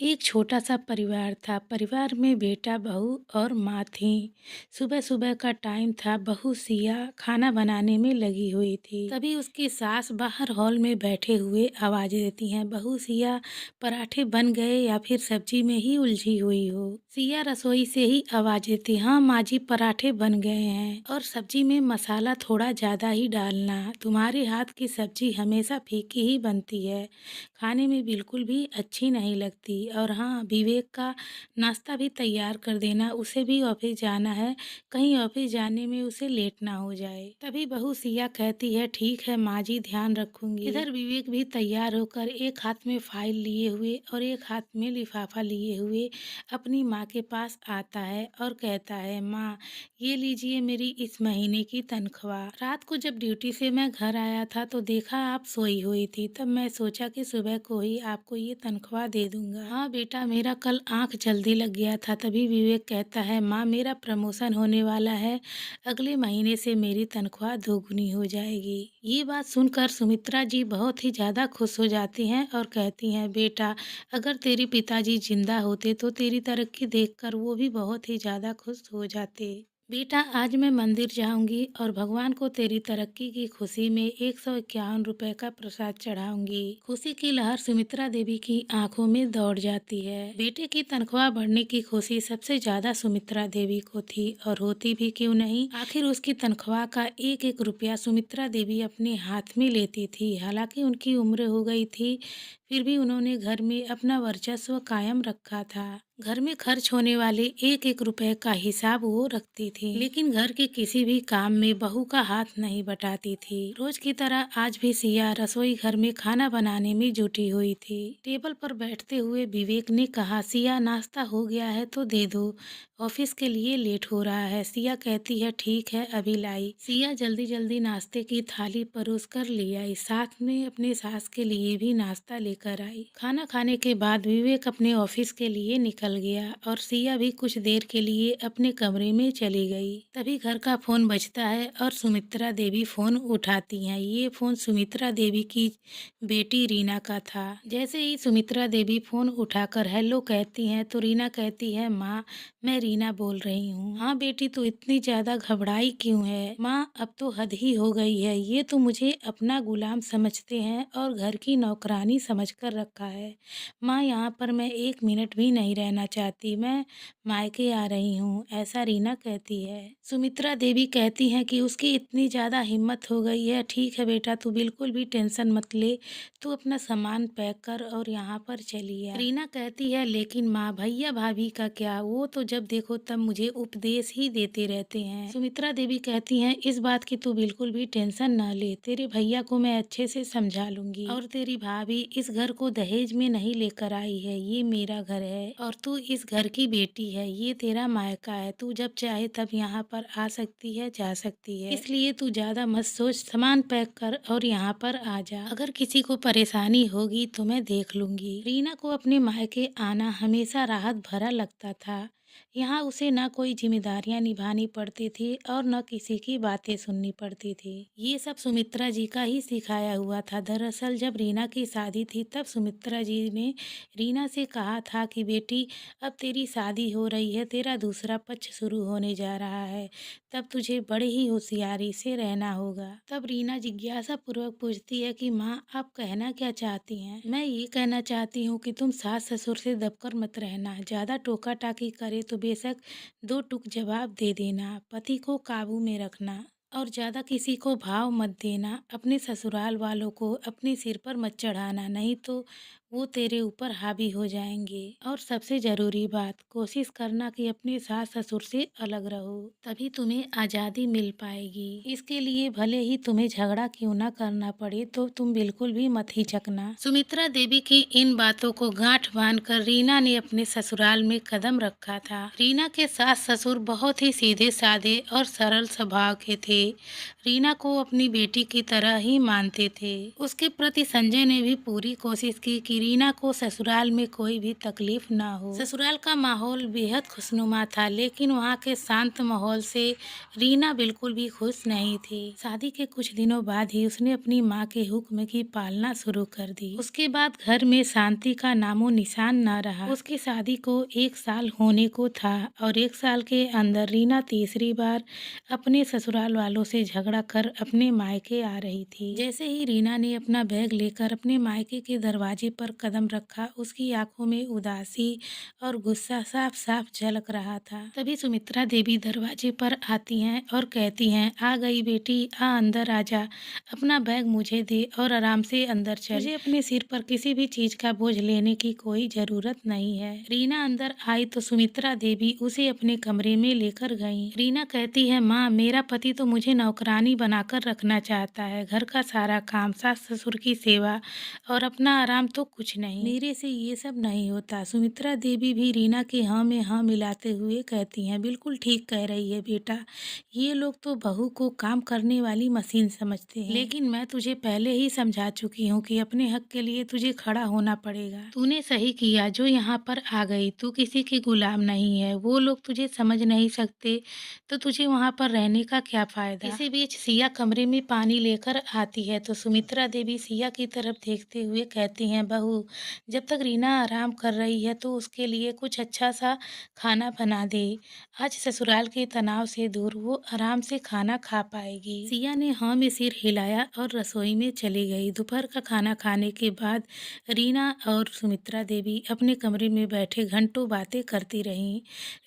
एक छोटा सा परिवार था। परिवार में बेटा, बहू और माँ थीं। सुबह सुबह का टाइम था। बहू सिया खाना बनाने में लगी हुई थी। तभी उसकी सास बाहर हॉल में बैठे हुए आवाज देती हैं, बहू सिया, पराठे बन गए या फिर सब्जी में ही उलझी हुई हो। सिया रसोई से ही आवाज देती, हाँ माँ जी, पराठे बन गए हैं और सब्जी में मसाला थोड़ा ज्यादा ही डालना। तुम्हारे हाथ की सब्जी हमेशा फीकी ही बनती है, खाने में बिल्कुल भी अच्छी नहीं लगती। और हाँ, विवेक का नाश्ता भी तैयार कर देना, उसे भी ऑफिस जाना है, कहीं ऑफिस जाने में उसे लेट ना हो जाए। तभी बहू सिया कहती है, ठीक है माँ जी, ध्यान रखूंगी। इधर विवेक भी तैयार होकर एक हाथ में फाइल लिए हुए और एक हाथ में लिफाफा लिए हुए अपनी माँ के पास आता है और कहता है, माँ ये लीजिए मेरी इस महीने की तनख्वाह। रात को जब ड्यूटी से मैं घर आया था तो देखा आप सोई हुई थी, तब मैं सोचा कि सुबह को ही आपको ये तनख्वाह दे दूंगा। हाँ बेटा, मेरा कल आंख जल्दी लग गया था। तभी विवेक कहता है, माँ मेरा प्रमोशन होने वाला है, अगले महीने से मेरी तनख्वाह दोगुनी हो जाएगी। ये बात सुनकर सुमित्रा जी बहुत ही ज्यादा खुश हो जाती हैं और कहती हैं, बेटा अगर तेरे पिताजी जिंदा होते तो तेरी तरक्की देखकर वो भी बहुत ही ज्यादा खुश हो जाते। बेटा आज मैं मंदिर जाऊंगी और भगवान को तेरी तरक्की की खुशी में 151 रुपए का प्रसाद चढ़ाऊंगी। खुशी की लहर सुमित्रा देवी की आंखों में दौड़ जाती है। बेटे की तनख्वाह बढ़ने की खुशी सबसे ज्यादा सुमित्रा देवी को थी, और होती भी क्यों नहीं, आखिर उसकी तनख्वाह का एक एक रुपया सुमित्रा देवी अपने हाथ में लेती थी। हालांकि उनकी उम्र हो गई थी, फिर भी उन्होंने घर में अपना वर्चस्व कायम रखा था। घर में खर्च होने वाले एक एक रुपए का हिसाब वो रखती थी, लेकिन घर के किसी भी काम में बहू का हाथ नहीं बटाती थी। रोज की तरह आज भी सिया रसोई घर में खाना बनाने में जुटी हुई थी। टेबल पर बैठते हुए विवेक ने कहा, सिया नाश्ता हो गया है तो दे दो, ऑफिस के लिए लेट हो रहा है। सिया कहती है, ठीक है अभी लाई। सिया जल्दी जल्दी नाश्ते की थाली परोस कर ले आई, साथ में अपने सास के लिए भी नाश्ता लेकर आई। खाना खाने के बाद विवेक अपने ऑफिस के लिए निकल गया और सिया भी कुछ देर के लिए अपने कमरे में चली गई। तभी घर का फोन बजता है और सुमित्रा देवी फोन उठाती हैं। ये फोन सुमित्रा देवी की बेटी रीना का था। जैसे ही सुमित्रा देवी फोन उठाकर हेलो कहती हैं तो रीना कहती है, माँ मैं रीना बोल रही हूँ। हाँ बेटी, तो इतनी ज्यादा घबराई क्यों है? माँ अब तो हद ही हो गई है, ये तो मुझे अपना गुलाम समझते हैं और घर की नौकरानी समझकर रखा है। माँ यहाँ पर मैं एक मिनट भी नहीं रहना चाहती, मैं मायके आ रही हूँ, ऐसा रीना कहती है। सुमित्रा देवी कहती हैं कि उसकी इतनी ज्यादा हिम्मत हो गई है। ठीक है बेटा, तू बिल्कुल भी टेंशन मत ले, तू अपना सामान पैक कर और यहाँ पर चली आ। रीना कहती है, लेकिन माँ भैया भाभी का क्या, वो तो जब देखो तब मुझे उपदेश ही देते रहते हैं। सुमित्रा देवी कहती हैं, इस बात की तू बिल्कुल भी टेंशन ना ले, तेरे भैया को मैं अच्छे से समझा लूंगी। और तेरी भाभी इस घर को दहेज में नहीं लेकर आई है, ये मेरा घर है और तू इस घर की बेटी है, ये तेरा मायका है, तू जब चाहे तब यहाँ पर आ सकती है, जा सकती है, इसलिए तू ज्यादा मत सोच, सामान पैक कर और यहाँ पर आ जा। अगर किसी को परेशानी होगी तो मैं देख लूंगी। रीना को अपने मायके आना हमेशा राहत भरा लगता था। यहाँ उसे न कोई जिम्मेदारियां निभानी पड़ती थी और न किसी की बातें सुननी पड़ती थी। ये सब सुमित्रा जी का ही सिखाया हुआ था। दरअसल जब रीना की शादी थी तब सुमित्रा जी ने रीना से कहा था कि बेटी अब तेरी शादी हो रही है, तेरा दूसरा पक्ष शुरू होने जा रहा है, तब तुझे बड़े ही होशियारी से रहना होगा। तब रीना जिज्ञासा पूर्वक पूछती है कि माँ आप कहना क्या चाहती हैं? मैं ये कहना चाहती हूँ कि तुम सास ससुर से दबकर मत रहना, ज्यादा टोका टाकी करे तो बेशक दो टूक जवाब दे देना, पति को काबू में रखना और ज्यादा किसी को भाव मत देना, अपने ससुराल वालों को अपने सिर पर मत चढ़ाना, नहीं तो वो तेरे ऊपर हावी हो जाएंगे। और सबसे जरूरी बात, कोशिश करना कि अपने सास ससुर से अलग रहो, तभी तुम्हें आजादी मिल पाएगी। इसके लिए भले ही तुम्हें झगड़ा क्यों ना करना पड़े, तो तुम बिल्कुल भी मत हिचकना। सुमित्रा देवी की इन बातों को गांठ बांधकर रीना ने अपने ससुराल में कदम रखा था। रीना के सास ससुर बहुत ही सीधे साधे और सरल स्वभाव के थे। रीना को अपनी बेटी की तरह ही मानते थे। उसके प्रति संजय ने भी पूरी कोशिश की कि रीना को ससुराल में कोई भी तकलीफ ना हो। ससुराल का माहौल बेहद खुशनुमा था, लेकिन वहाँ के शांत माहौल से रीना बिल्कुल भी खुश नहीं थी। शादी के कुछ दिनों बाद ही उसने अपनी माँ के हुक्म की पालना शुरू कर दी। उसके बाद घर में शांति का नामो निशान न रहा। उसकी शादी को 1 साल होने को था और 1 साल के अंदर रीना तीसरी बार अपने ससुराल वालों से झगड़ा कर अपने मायके आ रही थी। जैसे ही रीना ने अपना बैग लेकर अपने मायके के दरवाजे पर कदम रखा, उसकी आंखों में उदासी और गुस्सा साफ साफ झलक रहा था। तभी सुमित्रा देवी दरवाजे पर आती हैं और कहती हैं, आ गई बेटी, आ अंदर आ जा, अपना बैग मुझे दे और आराम से अंदर चल। तुझे अपने सिर पर किसी भी चीज का बोझ लेने की कोई जरूरत नहीं है। रीना अंदर आई तो सुमित्रा देवी उसे अपने कमरे में लेकर गईं। रीना कहती है, माँ, मेरा पति तो मुझे नौकरानी बनाकर रखना चाहता है। घर का सारा काम, सास ससुर की सेवा और अपना आराम तो कुछ नहीं। मेरे से ये सब नहीं होता। सुमित्रा देवी भी रीना के हाँ में हाँ मिलाते हुए कहती हैं, बिल्कुल ठीक कह रही है बेटा, ये लोग तो बहू को काम करने वाली मशीन समझते हैं, लेकिन मैं तुझे पहले ही समझा चुकी हूँ कि अपने हक के लिए तुझे खड़ा होना पड़ेगा। तूने सही किया जो यहाँ पर आ गई। तू किसी की गुलाम नहीं है। वो लोग तुझे समझ नहीं सकते तो तुझे वहाँ पर रहने का क्या फायदा। इसी बीच सिया कमरे में पानी लेकर आती है तो सुमित्रा देवी सिया की तरफ देखते हुए कहती हैं, बहू, जब तक रीना आराम कर रही है तो उसके लिए कुछ अच्छा सा खाना बना दे। आज ससुराल के तनाव से दूर वो आराम से खाना खा पाएगी। सिया ने हाँ में सिर हिलाया और रसोई में चली गई। दोपहर का खाना खाने के बाद रीना और सुमित्रा देवी अपने कमरे में बैठे घंटों बातें करती रहीं।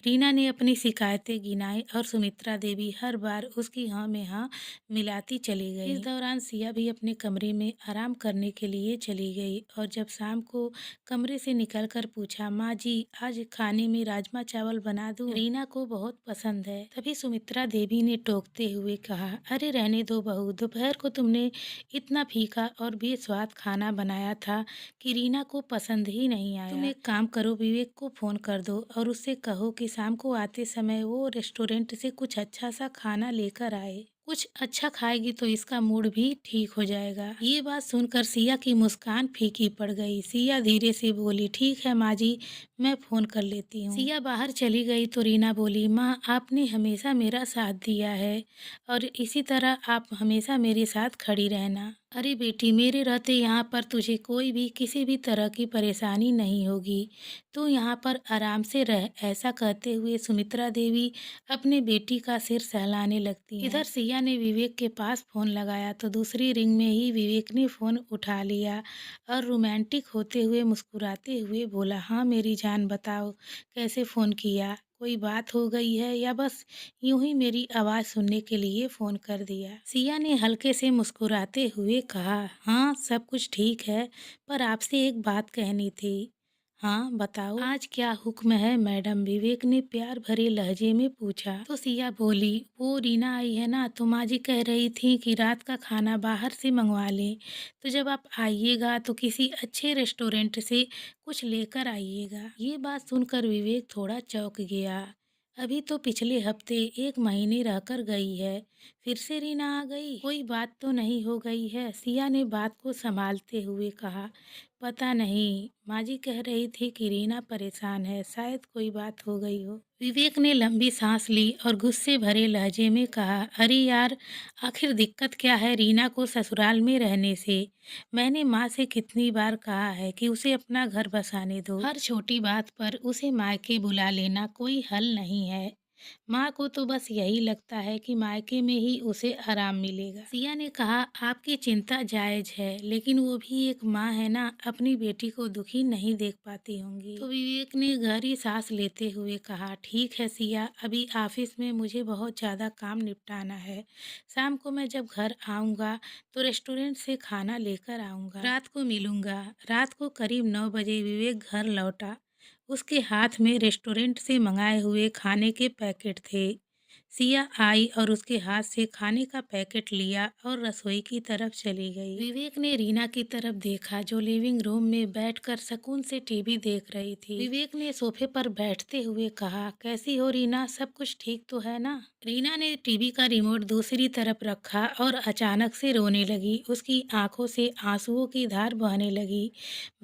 रीना ने अपनी शिकायतें गिनाई और सुमित्रा देवी हर बार उसकी हाँ में हाँ मिलाती चली गई। इस दौरान सिया भी अपने कमरे में आराम करने के लिए चली गई और जब शाम को कमरे से निकलकर पूछा, माँ जी, आज खाने में राजमा चावल बना दूं? रीना को बहुत पसंद है। तभी सुमित्रा देवी ने टोकते हुए कहा, अरे रहने दो बहू, दोपहर को तुमने इतना फीका और बेस्वाद खाना बनाया था कि रीना को पसंद ही नहीं आया। तुम एक काम करो, विवेक को फोन कर दो और उससे कहो कि शाम को आते समय वो रेस्टोरेंट से कुछ अच्छा सा खाना लेकर आए। कुछ अच्छा खाएगी तो इसका मूड भी ठीक हो जाएगा। ये बात सुनकर सिया की मुस्कान फीकी पड़ गई। सिया धीरे से बोली, ठीक है माँ जी, मैं फोन कर लेती हूँ। सिया बाहर चली गई तो रीना बोली, माँ, आपने हमेशा मेरा साथ दिया है और इसी तरह आप हमेशा मेरे साथ खड़ी रहना। अरे बेटी, मेरे रहते यहाँ पर तुझे कोई भी किसी भी तरह की परेशानी नहीं होगी। तू यहाँ पर आराम से रह। ऐसा कहते हुए सुमित्रा देवी अपने बेटी का सिर सहलाने लगती हैं। इधर सिया ने विवेक के पास फोन लगाया तो दूसरी रिंग में ही विवेक ने फोन उठा लिया और रोमांटिक होते हुए मुस्कुराते हुए बोला, हाँ मेरी जान, बताओ कैसे फोन किया? कोई बात हो गई है या बस यूं ही मेरी आवाज़ सुनने के लिए फ़ोन कर दिया? सिया ने हल्के से मुस्कुराते हुए कहा, हाँ सब कुछ ठीक है, पर आपसे एक बात कहनी थी। हाँ बताओ, आज क्या हुक्म है मैडम? विवेक ने प्यार भरे लहजे में पूछा। तो सिया बोली, वो रीना आई है ना, तो माँ जी कह रही थी कि रात का खाना बाहर से मंगवा लें, तो जब आप आइएगा तो किसी अच्छे रेस्टोरेंट से कुछ लेकर आइएगा। ये बात सुनकर विवेक थोड़ा चौंक गया। अभी तो पिछले हफ्ते 1 महीने रहकर गई है, फिर से रीना आ गई? कोई बात तो नहीं हो गई है? सिया ने बात को संभालते हुए कहा, पता नहीं, माँ जी कह रही थी कि रीना परेशान है, शायद कोई बात हो गई हो। विवेक ने लंबी सांस ली और गुस्से भरे लहजे में कहा, अरे यार, आखिर दिक्कत क्या है रीना को ससुराल में रहने से? मैंने माँ से कितनी बार कहा है कि उसे अपना घर बसाने दो। हर छोटी बात पर उसे मायके बुला लेना कोई हल नहीं है। माँ को तो बस यही लगता है कि मायके में ही उसे आराम मिलेगा। सिया ने कहा, आपकी चिंता जायज है, लेकिन वो भी एक माँ है ना, अपनी बेटी को दुखी नहीं देख पाती होंगी। तो विवेक ने गहरी सांस लेते हुए कहा, ठीक है सिया, अभी ऑफिस में मुझे बहुत ज़्यादा काम निपटाना है। शाम को मैं जब घर आऊँगा तो रेस्टोरेंट से खाना लेकर आऊँगा, रात को मिलूँगा। रात को करीब 9 बजे विवेक घर लौटा। उसके हाथ में रेस्टोरेंट से मंगाए हुए खाने के पैकेट थे। सिया आई और उसके हाथ से खाने का पैकेट लिया और रसोई की तरफ चली गई। विवेक ने रीना की तरफ देखा जो लिविंग रूम में बैठकर सुकून से टीवी देख रही थी। विवेक ने सोफे पर बैठते हुए कहा, कैसी हो रीना, सब कुछ ठीक तो है ना? रीना ने टीवी का रिमोट दूसरी तरफ रखा और अचानक से रोने लगी। उसकी आंखों से आंसुओं की धार बहने लगी।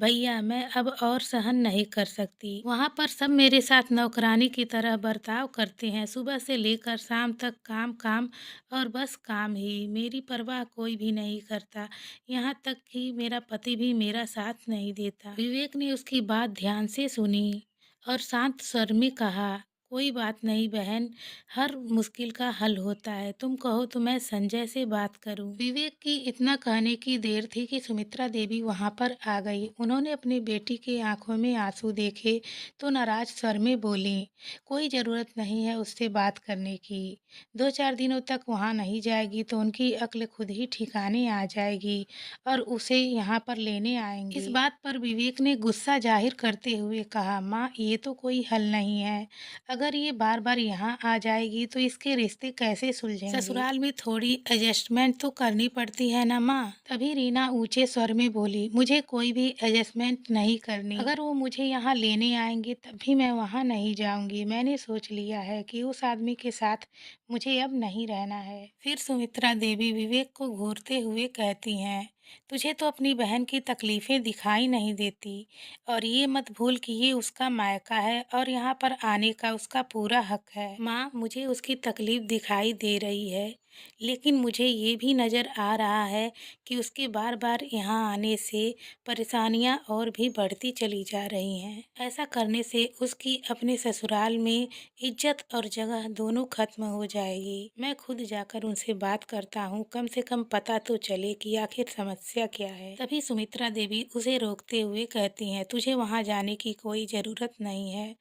भैया, मैं अब और सहन नहीं कर सकती। वहाँ पर सब मेरे साथ नौकरानी की तरह बर्ताव करते हैं। सुबह से लेकर शाम तक काम काम और बस काम ही। मेरी परवाह कोई भी नहीं करता। यहाँ तक कि मेरा पति भी मेरा साथ नहीं देता। विवेक ने उसकी बात ध्यान से सुनी और शांत स्वर में कहा, कोई बात नहीं बहन, हर मुश्किल का हल होता है। तुम कहो तो मैं संजय से बात करूं। विवेक की इतना कहने की देर थी कि सुमित्रा देवी वहां पर आ गई। उन्होंने अपनी बेटी की आंखों में आंसू देखे तो नाराज स्वर में बोली, कोई जरूरत नहीं है उससे बात करने की। 2-4 दिनों तक वहां नहीं जाएगी तो उनकी अक्ल खुद ही ठिकाने आ जाएगी और उसे यहाँ पर लेने आएंगे। इस बात पर विवेक ने गुस्सा जाहिर करते हुए कहा, माँ, ये तो कोई हल नहीं है। अगर ये बार बार यहाँ आ जाएगी तो इसके रिश्ते कैसे सुलझेंगे? ससुराल में थोड़ी एडजस्टमेंट तो करनी पड़ती है ना माँ। तभी रीना ऊंचे स्वर में बोली, मुझे कोई भी एडजस्टमेंट नहीं करनी। अगर वो मुझे यहाँ लेने आएंगे तब भी मैं वहाँ नहीं जाऊंगी। मैंने सोच लिया है कि उस आदमी के साथ मुझे अब नहीं रहना है। फिर सुमित्रा देवी विवेक को घूरते हुए कहती हैं, तुझे तो अपनी बहन की तकलीफें दिखाई नहीं देती और ये मत भूल कि ये उसका मायका है और यहाँ पर आने का उसका पूरा हक है। माँ, मुझे उसकी तकलीफ दिखाई दे रही है, लेकिन मुझे ये भी नज़र आ रहा है कि उसके बार बार यहाँ आने से परेशानियाँ और भी बढ़ती चली जा रही हैं। ऐसा करने से उसकी अपने ससुराल में इज्जत और जगह दोनों खत्म हो जाएगी। मैं खुद जाकर उनसे बात करता हूँ, कम से कम पता तो चले कि आखिर समस्या क्या है। तभी सुमित्रा देवी उसे रोकते हुए कहती हैं, तुझे वहाँ जाने की कोई ज़रूरत नहीं है।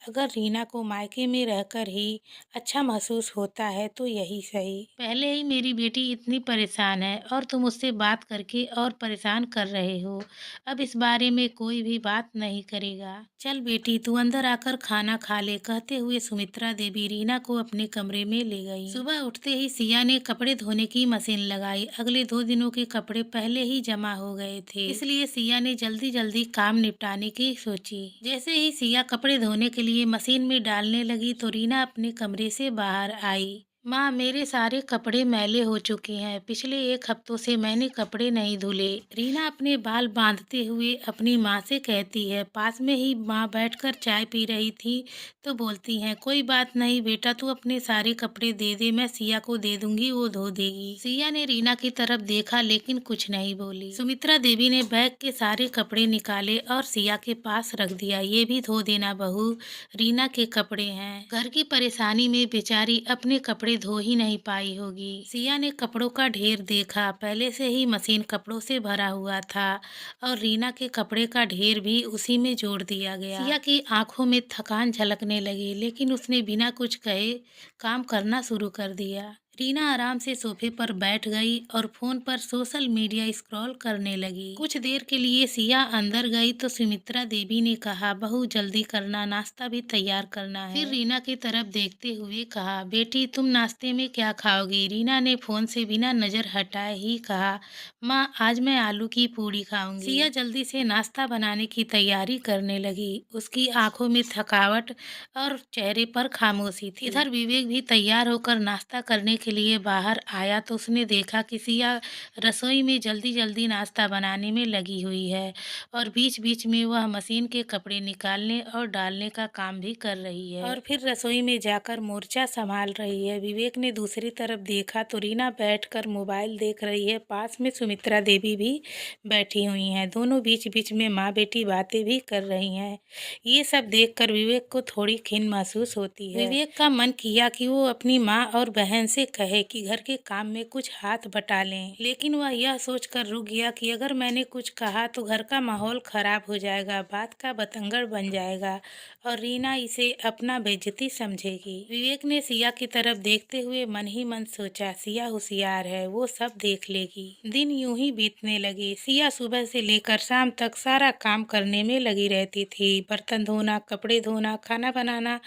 अगर रीना को मायके में रहकर ही अच्छा महसूस होता है तो यही सही। पहले ही मेरी बेटी इतनी परेशान है और तुम उससे बात करके और परेशान कर रहे हो। अब इस बारे में कोई भी बात नहीं करेगा। चल बेटी, तू अंदर आकर खाना खा ले। कहते हुए सुमित्रा देवी रीना को अपने कमरे में ले गई। सुबह उठते ही सिया ने कपड़े धोने की मशीन लगाई। अगले 2 दिनों के कपड़े पहले ही जमा हो गए थे, इसलिए सिया ने जल्दी जल्दी काम निपटाने की सोची। जैसे ही सिया कपड़े धोने के लिए मशीन में डालने लगी तो रीना अपने कमरे से बाहर आई। माँ, मेरे सारे कपड़े मैले हो चुके हैं। पिछले 1 हफ्तों से मैंने कपड़े नहीं धुले। रीना अपने बाल बांधते हुए अपनी माँ से कहती है। पास में ही माँ बैठकर चाय पी रही थी तो बोलती हैं, कोई बात नहीं बेटा, तू अपने सारे कपड़े दे दे, मैं सिया को दे दूंगी, वो धो देगी। सिया ने रीना की तरफ देखा लेकिन कुछ नहीं बोली। सुमित्रा देवी ने बैग के सारे कपड़े निकाले और सिया के पास रख दिया। ये भी धो देना बहू, रीना के कपड़े हैं। घर की परेशानी में बेचारी अपने कपड़े धो ही नहीं पाई होगी। सिया ने कपड़ों का ढेर देखा। पहले से ही मशीन कपड़ों से भरा हुआ था और रीना के कपड़े का ढेर भी उसी में जोड़ दिया गया। सिया की आंखों में थकान झलकने लगी, लेकिन उसने बिना कुछ कहे काम करना शुरू कर दिया। रीना आराम से सोफे पर बैठ गई और फोन पर सोशल मीडिया स्क्रॉल करने लगी। कुछ देर के लिए सिया अंदर गई तो सुमित्रा देवी ने कहा, बहू जल्दी करना, नाश्ता भी तैयार करना है। फिर रीना की तरफ देखते हुए कहा, बेटी तुम नाश्ते में क्या खाओगी? रीना ने फोन से बिना नजर हटाए ही कहा, माँ, आज मैं आलू की पूड़ी खाऊंगी। सिया जल्दी से नाश्ता बनाने की तैयारी करने लगी। उसकी आंखों में थकावट और चेहरे पर खामोशी थी। इधर विवेक भी तैयार होकर नाश्ता करने के लिए बाहर आया तो उसने देखा कि सिया रसोई में जल्दी जल्दी नाश्ता बनाने में लगी हुई है और बीच बीच में वह मशीन के कपड़े निकालने और डालने का काम भी कर रही है और फिर रसोई में जाकर मोर्चा संभाल रही है। विवेक ने दूसरी तरफ देखा तो रीना बैठकर मोबाइल देख रही है। पास में सुमित्रा देवी भी बैठी हुई हैं। दोनों बीच बीच में माँ बेटी बातें भी कर रही हैं। ये सब देखकर विवेक को थोड़ी खिन्न महसूस होती है। विवेक का मन किया कि वो अपनी माँ और बहन से कहे कि घर के काम में कुछ हाथ बटा लें, लेकिन वह यह सोचकर रुक गया कि अगर मैंने कुछ कहा तो घर का माहौल खराब हो जाएगा, बात का बतंगड़ बन जाएगा और रीना इसे अपना बेइज्जती समझेगी। विवेक ने सिया की तरफ देखते हुए मन ही मन सोचा, सिया होशियार है, वो सब देख लेगी। दिन यूं ही बीतने लगे। सिया सुबह से लेकर शाम तक सारा काम करने में लगी रहती थी। बर्तन धोना, कपड़े धोना, खाना बनाना,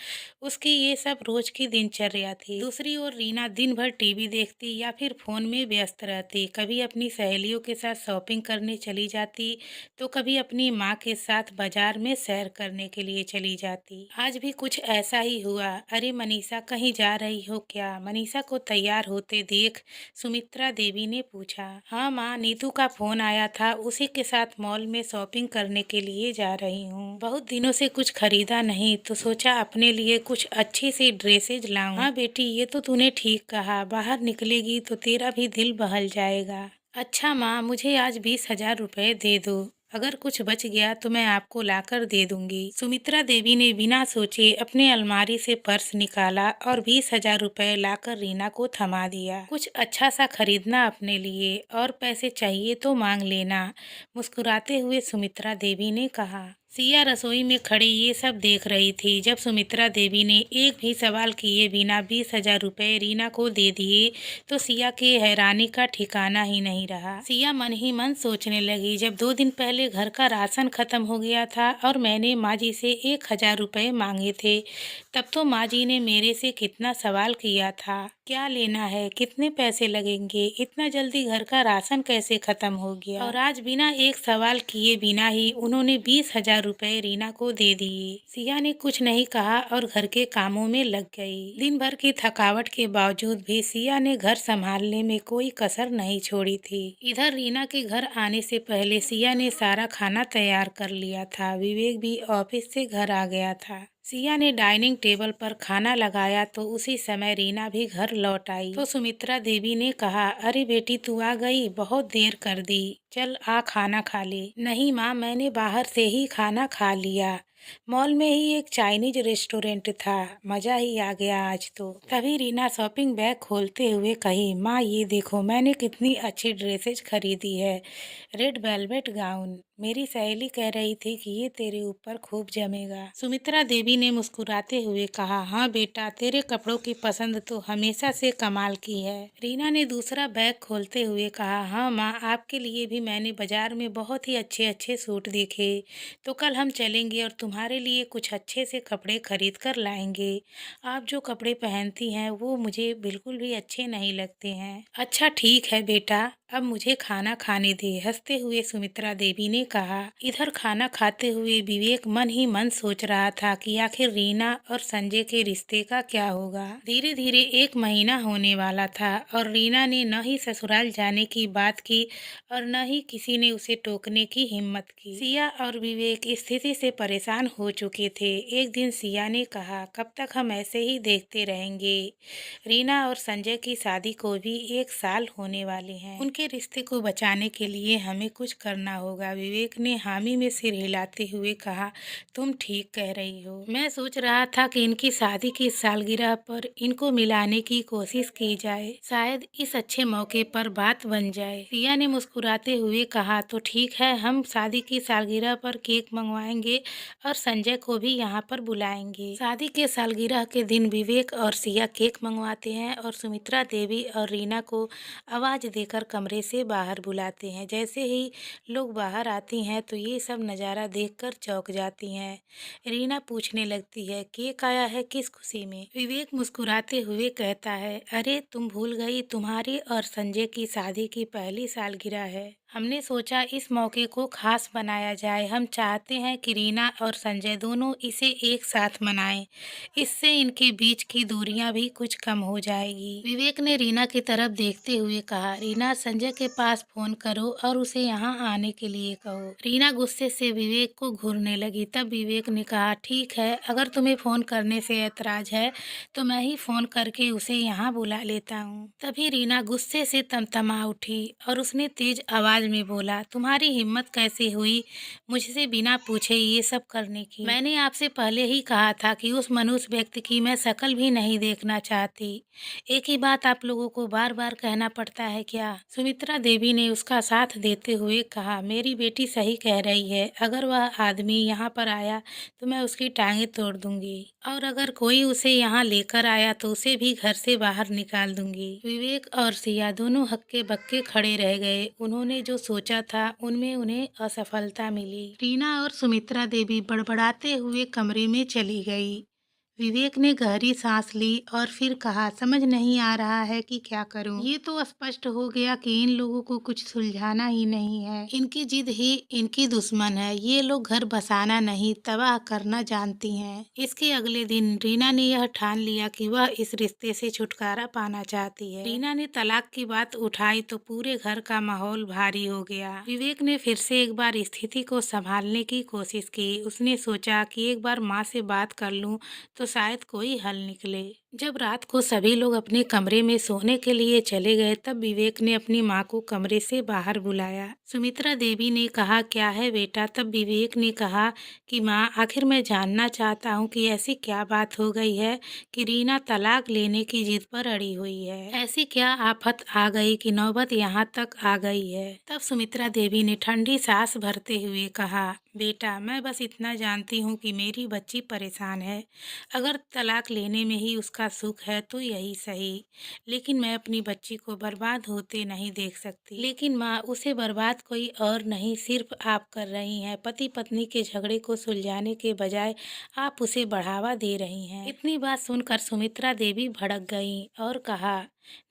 उसकी ये सब रोज की दिनचर्या थी। दूसरी ओर रीना दिन भर टीवी देखती या फिर फोन में व्यस्त रहती। कभी अपनी सहेलियों के साथ शॉपिंग करने चली जाती तो कभी अपनी माँ के साथ बाजार में सैर करने के लिए चली जाती। आज भी कुछ ऐसा ही हुआ। अरे मनीषा, कहीं जा रही हो क्या? मनीषा को तैयार होते देख सुमित्रा देवी ने पूछा। हाँ माँ, नीतू का फोन आया था, उसी के साथ मॉल में शॉपिंग करने के लिए जा रही हूँ। बहुत दिनों से कुछ खरीदा नहीं तो सोचा अपने लिए कुछ अच्छी सी ड्रेसेज लाऊं। हाँ बेटी, ये तो तूने ठीक कहा, बाहर निकलेगी तो तेरा भी दिल बहल जाएगा। अच्छा माँ, मुझे आज 20,000 रुपए दे दो, अगर कुछ बच गया तो मैं आपको लाकर दे दूंगी। सुमित्रा देवी ने बिना सोचे अपने अलमारी से पर्स निकाला और 20,000 रुपए लाकर रीना को थमा दिया। कुछ अच्छा सा खरीदना अपने लिए, और पैसे चाहिए तो मांग लेना, मुस्कुराते हुए सुमित्रा देवी ने कहा। सिया रसोई में खड़ी ये सब देख रही थी। जब सुमित्रा देवी ने एक भी सवाल किए बिना 20,000 रुपए रीना को दे दिए तो सिया के हैरानी का ठिकाना ही नहीं रहा। सिया मन ही मन सोचने लगी, जब 2 दिन पहले घर का राशन खत्म हो गया था और मैंने माँ जी से 1,000 रुपए मांगे थे, तब तो माँ जी ने मेरे से कितना सवाल किया था, क्या लेना है, कितने पैसे लगेंगे, इतना जल्दी घर का राशन कैसे खत्म हो गया। और आज बिना एक सवाल किए बिना ही उन्होंने 20,000 रुपए रीना को दे दिए। सिया ने कुछ नहीं कहा और घर के कामों में लग गई। दिन भर की थकावट के बावजूद भी सिया ने घर संभालने में कोई कसर नहीं छोड़ी थी। इधर रीना के घर आने से पहले सिया ने सारा खाना तैयार कर लिया था। विवेक भी ऑफिस से घर आ गया था। सिया ने डाइनिंग टेबल पर खाना लगाया तो उसी समय रीना भी घर लौट आई। तो सुमित्रा देवी ने कहा, अरे बेटी तू आ गई, बहुत देर कर दी, चल आ खाना खा ले। नहीं माँ, मैंने बाहर से ही खाना खा लिया, मॉल में ही एक चाइनीज रेस्टोरेंट था, मजा ही आ गया आज तो। तभी रीना शॉपिंग बैग खोलते हुए कही, माँ ये देखो मैंने कितनी अच्छी ड्रेसेज खरीदी है, रेड वेलवेट गाउन, मेरी सहेली कह रही थी कि ये तेरे ऊपर खूब जमेगा। सुमित्रा देवी ने मुस्कुराते हुए कहा, हाँ बेटा, तेरे कपड़ों की पसंद तो हमेशा से कमाल की है। रीना ने दूसरा बैग खोलते हुए कहा, हाँ माँ, आपके लिए भी मैंने बाजार में बहुत ही अच्छे अच्छे सूट देखे, तो कल हम चलेंगे और तुम्हारे लिए कुछ अच्छे से कपड़े खरीद कर लाएंगे। आप जो कपड़े पहनती हैं वो मुझे बिल्कुल भी अच्छे नहीं लगते हैं। अच्छा ठीक है बेटा, अब मुझे खाना खाने दे, हंसते हुए सुमित्रा देवी ने कहा। इधर खाना खाते हुए विवेक मन ही मन सोच रहा था कि आखिर रीना और संजय के रिश्ते का क्या होगा। धीरे धीरे 1 महीना होने वाला था और रीना ने न ही ससुराल जाने की बात की और न ही किसी ने उसे टोकने की हिम्मत की। सिया और विवेक स्थिति से परेशान हो चुके थे। एक दिन सिया ने कहा, कब तक हम ऐसे ही देखते रहेंगे? रीना और संजय की शादी को भी 1 साल होने वाले हैं। उनके रिश्ते को बचाने के लिए हमें कुछ करना होगा। विवेक ने हामी में सिर हिलाते हुए कहा, तुम ठीक कह रही हो। मैं सोच रहा था कि इनकी शादी की सालगिरह पर इनको मिलाने की कोशिश की जाए, शायद इस अच्छे मौके पर बात बन जाए। सिया ने मुस्कुराते हुए कहा, तो ठीक है, हम शादी की सालगिरह पर केक मंगवाएंगे और संजय को भी यहाँ पर बुलाएंगे। शादी के सालगिरह के दिन विवेक और सिया केक मंगवाते हैं और सुमित्रा देवी और रीना को आवाज देकर कमरे से बाहर बुलाते हैं। जैसे ही लोग बाहर आती हैं तो ये सब नज़ारा देखकर चौंक जाती हैं। रीना पूछने लगती है, केक आया है किस खुशी में? विवेक मुस्कुराते हुए कहता है, अरे तुम भूल गई, तुम्हारी और संजय की शादी की पहली सालगिरह है। हमने सोचा इस मौके को खास बनाया जाए। हम चाहते हैं कि रीना और संजय दोनों इसे एक साथ मनाएं। इससे इनके बीच की दूरियां भी कुछ कम हो जाएगी। विवेक ने रीना की तरफ देखते हुए कहा, रीना, संजय के पास फोन करो और उसे यहाँ आने के लिए कहो। रीना गुस्से से विवेक को घूरने लगी। तब विवेक ने कहा, ठीक है, अगर तुम्हें फोन करने से ऐतराज है तो मैं ही फोन करके उसे यहाँ बुला लेता हूँ। तभी रीना गुस्से से तमतमा उठी और उसने तेज आवाज में बोला, तुम्हारी हिम्मत कैसे हुई मुझसे बिना पूछे ये सब करने की? मैंने आपसे पहले ही कहा था कि उस मनुष्य व्यक्ति की मैं शक्ल भी नहीं देखना चाहती। एक ही बात आप लोगों को बार बार कहना पड़ता है क्या? सुमित्रा देवी ने उसका साथ देते हुए कहा, मेरी बेटी सही कह रही है, अगर वह आदमी यहाँ पर आया तो मैं उसकी टांगें तोड़ दूंगी, और अगर कोई उसे यहाँ लेकर आया तो उसे भी घर से बाहर निकाल दूंगी। विवेक और सिया दोनों हक्के बक्के खड़े रह गए। उन्होंने जो सोचा था उनमें उन्हें असफलता मिली। रीना और सुमित्रा देवी बड़बड़ाते हुए कमरे में चली गई। विवेक ने गहरी सांस ली और फिर कहा, समझ नहीं आ रहा है कि क्या करूं। ये तो स्पष्ट हो गया कि इन लोगों को कुछ सुलझाना ही नहीं है। इनकी जिद ही इनकी दुश्मन है। ये लोग घर बसाना नहीं, तबाह करना जानती हैं। इसके अगले दिन रीना ने यह ठान लिया कि वह इस रिश्ते से छुटकारा पाना चाहती है। रीना ने तलाक की बात उठाई तो पूरे घर का माहौल भारी हो गया। विवेक ने फिर से एक बार स्थिति को संभालने की कोशिश की। उसने सोचा कि एक बार माँ से बात कर लूं तो शायद कोई हल निकले। जब रात को सभी लोग अपने कमरे में सोने के लिए चले गए तब विवेक ने अपनी माँ को कमरे से बाहर बुलाया। सुमित्रा देवी ने कहा, क्या है बेटा? तब विवेक ने कहा कि माँ, आखिर मैं जानना चाहता हूँ कि ऐसी क्या बात हो गई है कि रीना तलाक लेने की जिद पर अड़ी हुई है। ऐसी क्या आफत आ गई कि नौबत यहाँ तक आ गई है? तब सुमित्रा देवी ने ठंडी सांस भरते हुए कहा, बेटा, मैं बस इतना जानती हूँ कि मेरी बच्ची परेशान है। अगर तलाक लेने में ही उसका सुख है तो यही सही, लेकिन मैं अपनी बच्ची को बर्बाद होते नहीं देख सकती। लेकिन माँ, उसे बर्बाद कोई और नहीं, सिर्फ आप कर रही हैं। पति पत्नी के झगड़े को सुलझाने के बजाय आप उसे बढ़ावा दे रही हैं। इतनी बात सुनकर सुमित्रा देवी भड़क गईं और कहा,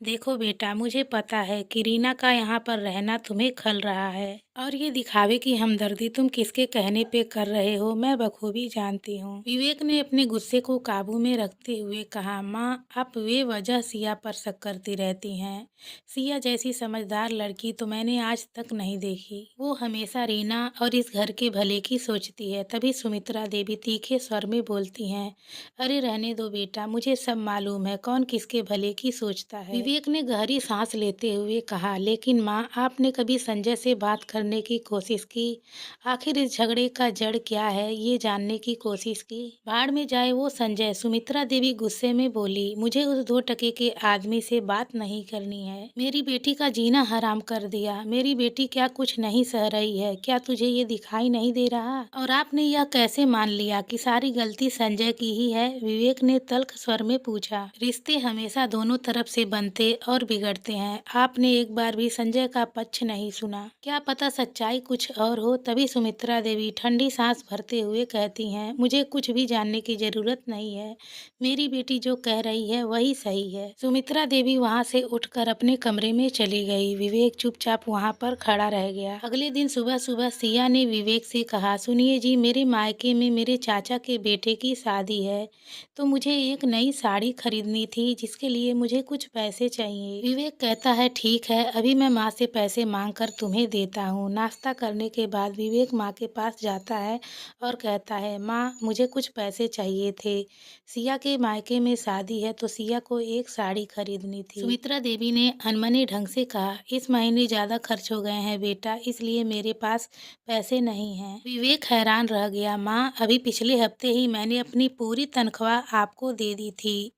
देखो बेटा, मुझे पता है कि रीना का यहाँ पर रहना तुम्हें खल रहा है और ये दिखावे की हमदर्दी तुम किसके कहने पे कर रहे हो, मैं बखूबी जानती हूँ। विवेक ने अपने गुस्से को काबू में रखते हुए कहा, माँ, आप बेवजह सिया पर शक करती रहती हैं। सिया जैसी समझदार लड़की तो मैंने आज तक नहीं देखी। वो हमेशा रीना और इस घर के भले की सोचती है। तभी सुमित्रा देवी तीखे स्वर में बोलती हैं, अरे रहने दो बेटा, मुझे सब मालूम है कौन किसके भले की सोचता है। विवेक ने गहरी सांस लेते हुए कहा, लेकिन माँ, आपने कभी संजय से बात करने की कोशिश की? आखिर इस झगड़े का जड़ क्या है, ये जानने की कोशिश की? भाड़ में जाए वो संजय, सुमित्रा देवी गुस्से में बोली, मुझे उस 2 टके के आदमी से बात नहीं करनी है। मेरी बेटी का जीना हराम कर दिया। मेरी बेटी क्या कुछ नहीं सह रही है? क्या तुझे ये दिखाई नहीं दे रहा? और आपने यह कैसे मान लिया कि सारी गलती संजय की ही है? विवेक ने तल्ख स्वर में पूछा। रिश्ते हमेशा दोनों तरफ से बनते और बिगड़ते हैं। आपने एक बार भी संजय का पक्ष नहीं सुना। क्या पता सच्चाई कुछ और हो। तभी सुमित्रा देवी ठंडी सांस भरते हुए कहती हैं, मुझे कुछ भी जानने की जरूरत नहीं है। मेरी बेटी जो कह रही है वही सही है। सुमित्रा देवी वहाँ से उठकर अपने कमरे में चली गई। विवेक चुपचाप वहाँ पर खड़ा रह गया। अगले दिन सुबह सुबह सिया ने विवेक से कहा, सुनिए जी, मेरे मायके में मेरे चाचा के बेटे की शादी है तो मुझे एक नई साड़ी खरीदनी थी जिसके लिए मुझे कुछ पैसे चाहिए। विवेक कहता है, ठीक है, अभी मैं माँ से पैसे मांग कर तुम्हें देता हूँ। नाश्ता करने के बाद विवेक माँ के पास जाता है और कहता है, माँ, मुझे कुछ पैसे चाहिए थे। सिया के मायके में शादी है तो सिया को एक साड़ी खरीदनी थी। सुमित्रा देवी ने अनमने ढंग से कहा, इस महीने ज्यादा खर्च हो गए हैं बेटा, इसलिए मेरे पास पैसे नहीं हैं। विवेक हैरान रह गया, माँ, अभी पिछले हफ्ते ही मैंने अपनी पूरी तनख्वाह आपको दे दी थी।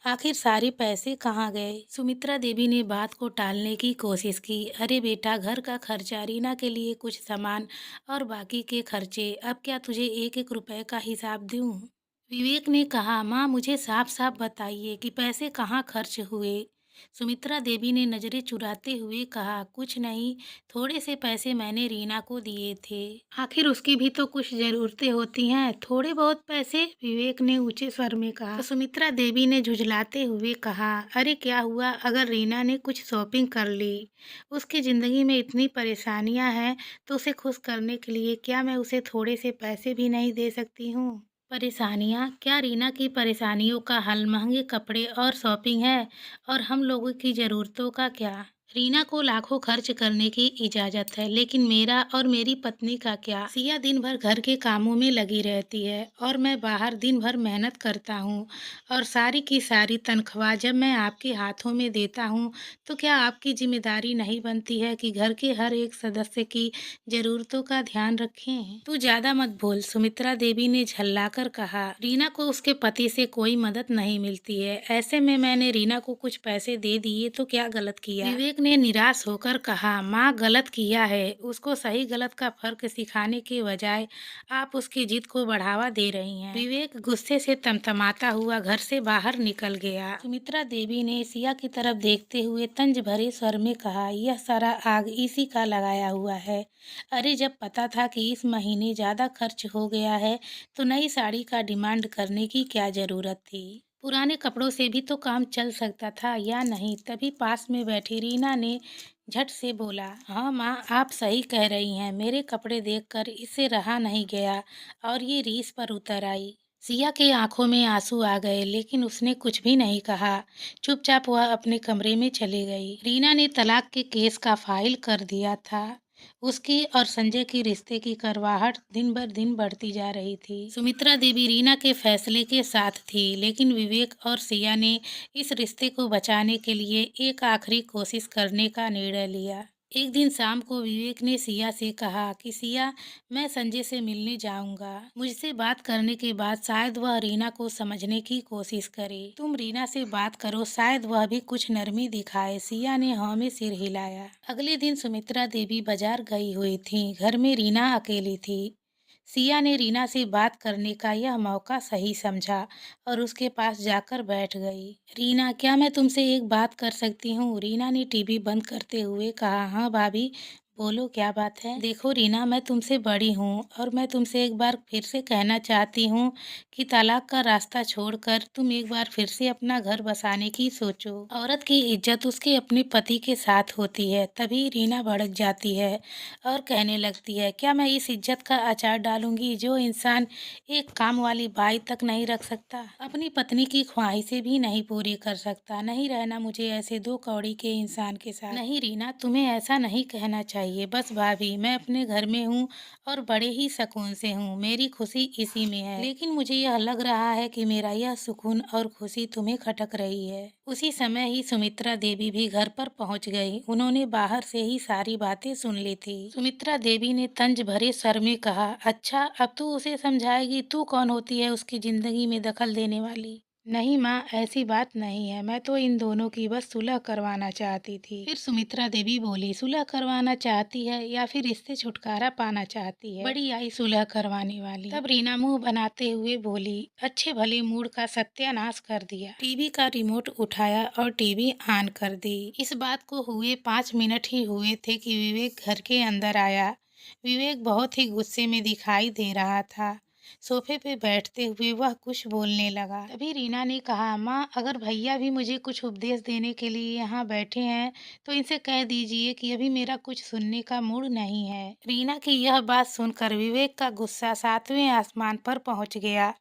आखिर सारे पैसे कहाँ गए? सुमित्रा देवी ने बात को टालने की कोशिश की। अरे बेटा, घर का खर्चा, रीना के लिए कुछ सामान और बाकी के खर्चे, अब क्या तुझे एक एक रुपए का हिसाब दूं? विवेक ने कहा, माँ, मुझे साफ साफ बताइए कि पैसे कहाँ खर्च हुए। सुमित्रा देवी ने नजरें चुराते हुए कहा, कुछ नहीं, थोड़े से पैसे मैंने रीना को दिए थे। आखिर उसकी भी तो कुछ जरूरतें होती हैं। थोड़े बहुत पैसे? विवेक ने ऊंचे स्वर में कहा। तो सुमित्रा देवी ने झुंझलाते हुए कहा, अरे क्या हुआ अगर रीना ने कुछ शॉपिंग कर ली? उसकी जिंदगी में इतनी परेशानियां हैं तो उसे खुश करने के लिए क्या मैं उसे थोड़े से पैसे भी नहीं दे सकती हूँ? परेशानियाँ? क्या रीना की परेशानियों का हल महंगे कपड़े और शॉपिंग है? और हम लोगों की ज़रूरतों का क्या? रीना को लाखों खर्च करने की इजाज़त है, लेकिन मेरा और मेरी पत्नी का क्या? सिया दिन भर घर के कामों में लगी रहती है और मैं बाहर दिन भर मेहनत करता हूँ और सारी की सारी तनख्वाह जब मैं आपके हाथों में देता हूँ तो क्या आपकी जिम्मेदारी नहीं बनती है कि घर के हर एक सदस्य की ज़रूरतों का ध्यान रखें? तू ज़्यादा मत बोल, सुमित्रा देवी ने झल्लाकर कहा। रीना को उसके पति से कोई मदद नहीं मिलती है, ऐसे में मैंने रीना को कुछ पैसे दे दिए तो क्या गलत किया? विवेक विवेक ने निराश होकर कहा, माँ गलत किया है। उसको सही गलत का फर्क सिखाने के बजाय आप उसकी जिद को बढ़ावा दे रही हैं। विवेक गुस्से से तमतमाता हुआ घर से बाहर निकल गया। सुमित्रा देवी ने सिया की तरफ देखते हुए तंज भरे स्वर में कहा, यह सारा आग इसी का लगाया हुआ है। अरे जब पता था कि इस महीने ज्यादा खर्च हो गया है तो नई साड़ी का डिमांड करने की क्या जरूरत थी। पुराने कपड़ों से भी तो काम चल सकता था या नहीं। तभी पास में बैठी रीना ने झट से बोला, हाँ माँ आप सही कह रही हैं। मेरे कपड़े देखकर इससे रहा नहीं गया और ये रीस पर उतर आई। सिया के आंखों में आंसू आ गए लेकिन उसने कुछ भी नहीं कहा। चुपचाप वह अपने कमरे में चली गई। रीना ने तलाक के केस का फाइल कर दिया था। उसकी और संजय की रिश्ते की करवाहट दिन बर दिन बढ़ती जा रही थी। सुमित्रा देवी रीना के फैसले के साथ थी लेकिन विवेक और सिया ने इस रिश्ते को बचाने के लिए एक आखिरी कोशिश करने का निर्णय लिया। एक दिन शाम को विवेक ने सिया से कहा कि सिया, मैं संजय से मिलने जाऊंगा। मुझसे बात करने के बाद शायद वह रीना को समझने की कोशिश करे। तुम रीना से बात करो, शायद वह भी कुछ नरमी दिखाए। सिया ने हाँ में सिर हिलाया। अगले दिन सुमित्रा देवी बाजार गई हुई थी। घर में रीना अकेली थी। सिया ने रीना से बात करने का यह मौका सही समझा और उसके पास जाकर बैठ गई। रीना, क्या मैं तुमसे एक बात कर सकती हूँ? रीना ने टीवी बंद करते हुए कहा। हाँ भाभी, बोलो क्या बात है? देखो रीना, मैं तुमसे बड़ी हूँ और मैं तुमसे एक बार फिर से कहना चाहती हूँ कि तलाक का रास्ता छोड़कर तुम एक बार फिर से अपना घर बसाने की सोचो। औरत की इज्जत उसके अपने पति के साथ होती है। तभी रीना भड़क जाती है और कहने लगती है, क्या मैं इस इज्जत का अचार डालूंगी जो इंसान एक काम वाली बाई तक नहीं रख सकता, अपनी पत्नी की ख्वाहिशें भी नहीं पूरी कर सकता? नहीं रहना मुझे ऐसे दो कौड़ी के इंसान के साथ। नहीं रीना, तुम्हें ऐसा नहीं कहना चाहिए। बस भाभी, मैं अपने घर में हूँ और बड़े ही सुकून से हूँ। मेरी खुशी इसी में है। लेकिन मुझे यह लग रहा है कि मेरा यह सुकून और खुशी तुम्हें खटक रही है। उसी समय ही सुमित्रा देवी भी घर पर पहुंच गई। उन्होंने बाहर से ही सारी बातें सुन ली थी। सुमित्रा देवी ने तंज भरे स्वर में कहा, अच्छा अब तू उसे समझाएगी? तू कौन होती है उसकी जिंदगी में दखल देने वाली? नहीं माँ, ऐसी बात नहीं है। मैं तो इन दोनों की बस सुलह करवाना चाहती थी। फिर सुमित्रा देवी बोली, सुलह करवाना चाहती है या फिर इससे छुटकारा पाना चाहती है? बड़ी आई सुलह करवाने वाली। तब रीना मुंह बनाते हुए बोली, अच्छे भले मूड का सत्यानाश कर दिया। टीवी का रिमोट उठाया और टीवी ऑन कर दी। इस बात को हुए 5 मिनट ही हुए थे कि विवेक घर के अंदर आया। विवेक बहुत ही गुस्से में दिखाई दे रहा था। सोफे पे बैठते हुए वह कुछ बोलने लगा। तभी रीना ने कहा, माँ अगर भैया भी मुझे कुछ उपदेश देने के लिए यहाँ बैठे हैं तो इनसे कह दीजिए कि अभी मेरा कुछ सुनने का मूड नहीं है। रीना की यह बात सुनकर विवेक का गुस्सा 7वें आसमान पर पहुँच गया।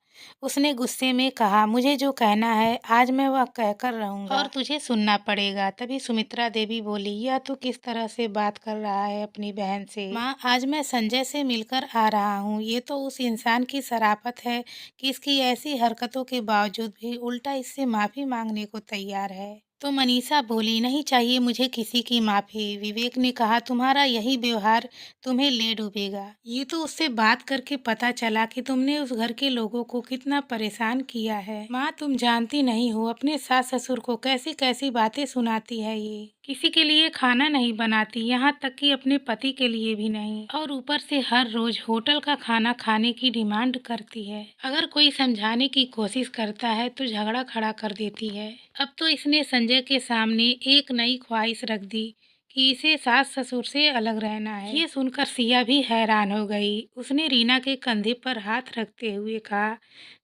उसने गुस्से में कहा, मुझे जो कहना है आज मैं वह कहकर रहूंगा और तुझे सुनना पड़ेगा। तभी सुमित्रा देवी बोली, यह तू किस तरह से बात कर रहा है अपनी बहन से? माँ, आज मैं संजय से मिलकर आ रहा हूँ। ये तो उस इंसान की शराफत है कि इसकी ऐसी हरकतों के बावजूद भी उल्टा इससे माफी मांगने को तैयार है। तो मनीषा बोली, नहीं चाहिए मुझे किसी की माफी। विवेक ने कहा, तुम्हारा यही व्यवहार तुम्हें ले डूबेगा। ये तो उससे बात करके पता चला कि तुमने उस घर के लोगों को कितना परेशान किया है। माँ, तुम जानती नहीं हो अपने सास ससुर को कैसी कैसी बातें सुनाती है। ये किसी के लिए खाना नहीं बनाती, यहाँ तक कि अपने पति के लिए भी नहीं, और ऊपर से हर रोज होटल का खाना खाने की डिमांड करती है। अगर कोई समझाने की कोशिश करता है तो झगड़ा खड़ा कर देती है। अब तो इसने संजय के सामने एक नई ख्वाहिश रख दी कि इसे सास ससुर से अलग रहना है। ये सुनकर सिया भी हैरान हो गई। उसने रीना के कंधे पर हाथ रखते हुए कहा,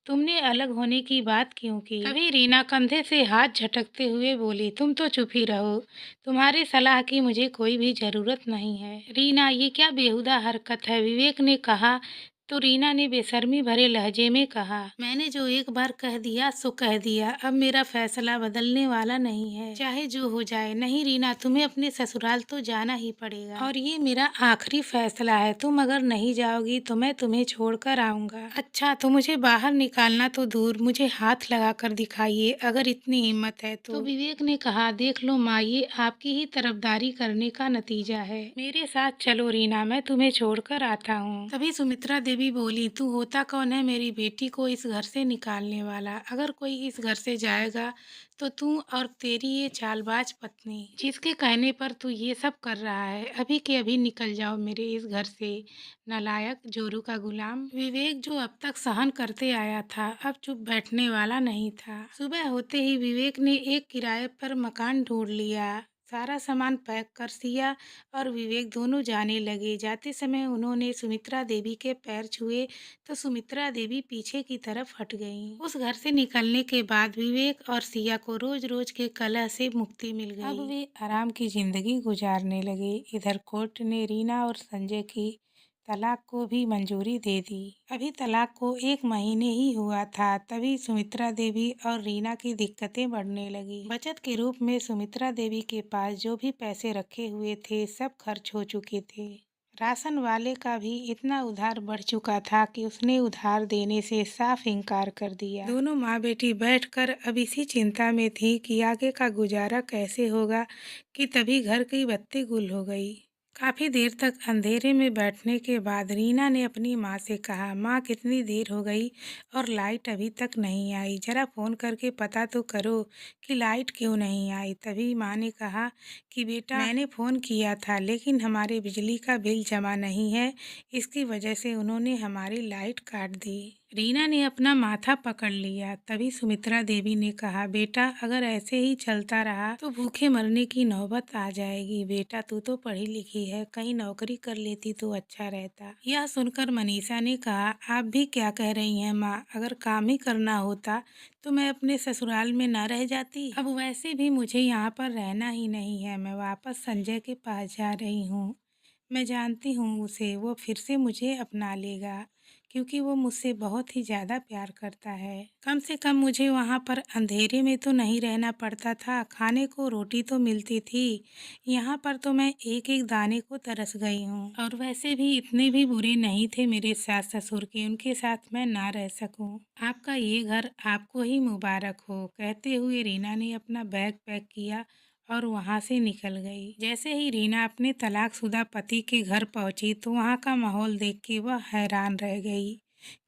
तुमने अलग होने की बात क्यों की? तभी रीना कंधे से हाथ झटकते हुए बोली, तुम तो चुप ही रहो। तुम्हारी सलाह की मुझे कोई भी जरूरत नहीं है। रीना, ये क्या बेहुदा हरकत है? विवेक ने कहा। तो रीना ने बेशर्मी भरे लहजे में कहा, मैंने जो एक बार कह दिया सो कह दिया। अब मेरा फैसला बदलने वाला नहीं है, चाहे जो हो जाए। नहीं रीना, तुम्हें अपने ससुराल तो जाना ही पड़ेगा और ये मेरा आखिरी फैसला है। तुम अगर नहीं जाओगी तो मैं तुम्हें छोड़कर आऊंगा। अच्छा, तो मुझे बाहर निकालना तो दूर, मुझे हाथ लगा कर दिखाइए अगर इतनी हिम्मत है तो। विवेक ने कहा, देख लो माँ, ये आपकी ही तरफदारी करने का नतीजा है। मेरे साथ चलो रीना, मैं तुम्हें छोड़कर आता हूँ। तभी सुमित्रा देवी बोली, तू होता कौन है मेरी बेटी को इस घर से निकालने वाला? अगर कोई इस घर से जाएगा तो तू और तेरी ये चालबाज पत्नी, जिसके कहने पर तू ये सब कर रहा है, अभी के अभी निकल जाओ मेरे इस घर से। नालायक, जोरू का गुलाम। विवेक जो अब तक सहन करते आया था, अब चुप बैठने वाला नहीं था। सुबह होते ही विवेक ने एक किराए पर मकान ढूंढ लिया। सारा सामान पैक कर सिया और विवेक दोनों जाने लगे। जाते समय उन्होंने सुमित्रा देवी के पैर छुए तो सुमित्रा देवी पीछे की तरफ हट गईं। उस घर से निकलने के बाद विवेक और सिया को रोज रोज के कलह से मुक्ति मिल गई। अब वे आराम की जिंदगी गुजारने लगे। इधर कोर्ट ने रीना और संजय की तलाक को भी मंजूरी दे दी। अभी तलाक को 1 महीने ही हुआ था, तभी सुमित्रा देवी और रीना की दिक्कतें बढ़ने लगी। बचत के रूप में सुमित्रा देवी के पास जो भी पैसे रखे हुए थे सब खर्च हो चुके थे। राशन वाले का भी इतना उधार बढ़ चुका था कि उसने उधार देने से साफ इनकार कर दिया। दोनों माँ बेटी बैठकर अब इसी चिंता में थी कि आगे का गुजारा कैसे होगा कि तभी घर की बत्ती गुल हो गई। काफी देर तक अंधेरे में बैठने के बाद रीना ने अपनी माँ से कहा, माँ कितनी देर हो गई और लाइट अभी तक नहीं आई, जरा फोन करके पता तो करो कि लाइट क्यों नहीं आई। तभी माँ ने कहा कि बेटा मैंने फ़ोन किया था लेकिन हमारे बिजली का बिल जमा नहीं है, इसकी वजह से उन्होंने हमारी लाइट काट दी। रीना ने अपना माथा पकड़ लिया। तभी सुमित्रा देवी ने कहा, बेटा अगर ऐसे ही चलता रहा तो भूखे मरने की नौबत आ जाएगी। बेटा तू तो पढ़ी लिखी है, कहीं नौकरी कर लेती तो अच्छा रहता। यह सुनकर मनीषा ने कहा, आप भी क्या कह रही हैं माँ, अगर काम ही करना होता तो मैं अपने ससुराल में न रह जाती। अब वैसे भी मुझे यहाँ पर रहना ही नहीं है, मैं वापस संजय के पास जा रही हूँ। मैं जानती हूँ उसे, वो फिर से मुझे अपना लेगा क्योंकि वो मुझसे बहुत ही ज़्यादा प्यार करता है। कम से कम मुझे वहाँ पर अंधेरे में तो नहीं रहना पड़ता था, खाने को रोटी तो मिलती थी। यहाँ पर तो मैं एक एक दाने को तरस गई हूँ। और वैसे भी इतने भी बुरे नहीं थे मेरे सास ससुर के उनके साथ मैं ना रह सकूँ। आपका ये घर आपको ही मुबारक हो। कहते हुए रीना ने अपना बैग पैक किया और वहाँ से निकल गई। जैसे ही रीना अपने तलाकशुदा पति के घर पहुंची तो वहाँ का माहौल देख के वह हैरान रह गई,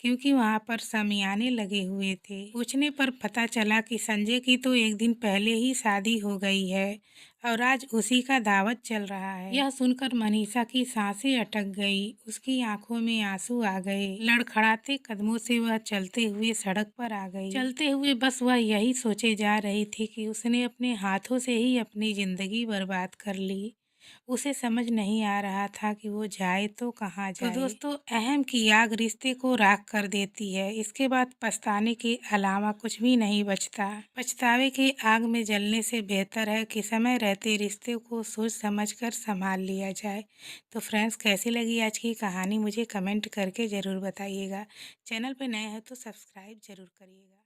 क्योंकि वहाँ पर शामियाने लगे हुए थे। पूछने पर पता चला कि संजय की तो एक दिन पहले ही शादी हो गई है और आज उसी का दावत चल रहा है। यह सुनकर मनीषा की सांसें अटक गई, उसकी आंखों में आंसू आ गए। लड़खड़ाते कदमों से वह चलते हुए सड़क पर आ गई। चलते हुए बस वह यही सोचे जा रही थी कि उसने अपने हाथों से ही अपनी जिंदगी बर्बाद कर ली। उसे समझ नहीं आ रहा था कि वो जाए तो कहाँ जाए। तो दोस्तों, अहम की आग रिश्ते को राख कर देती है। इसके बाद पछताने के अलावा कुछ भी नहीं बचता। पछतावे की आग में जलने से बेहतर है कि समय रहते रिश्ते को सोच समझ कर संभाल लिया जाए। तो फ्रेंड्स, कैसी लगी आज की कहानी मुझे कमेंट करके ज़रूर बताइएगा। चैनल पर नए हैं तो सब्सक्राइब जरूर करिएगा।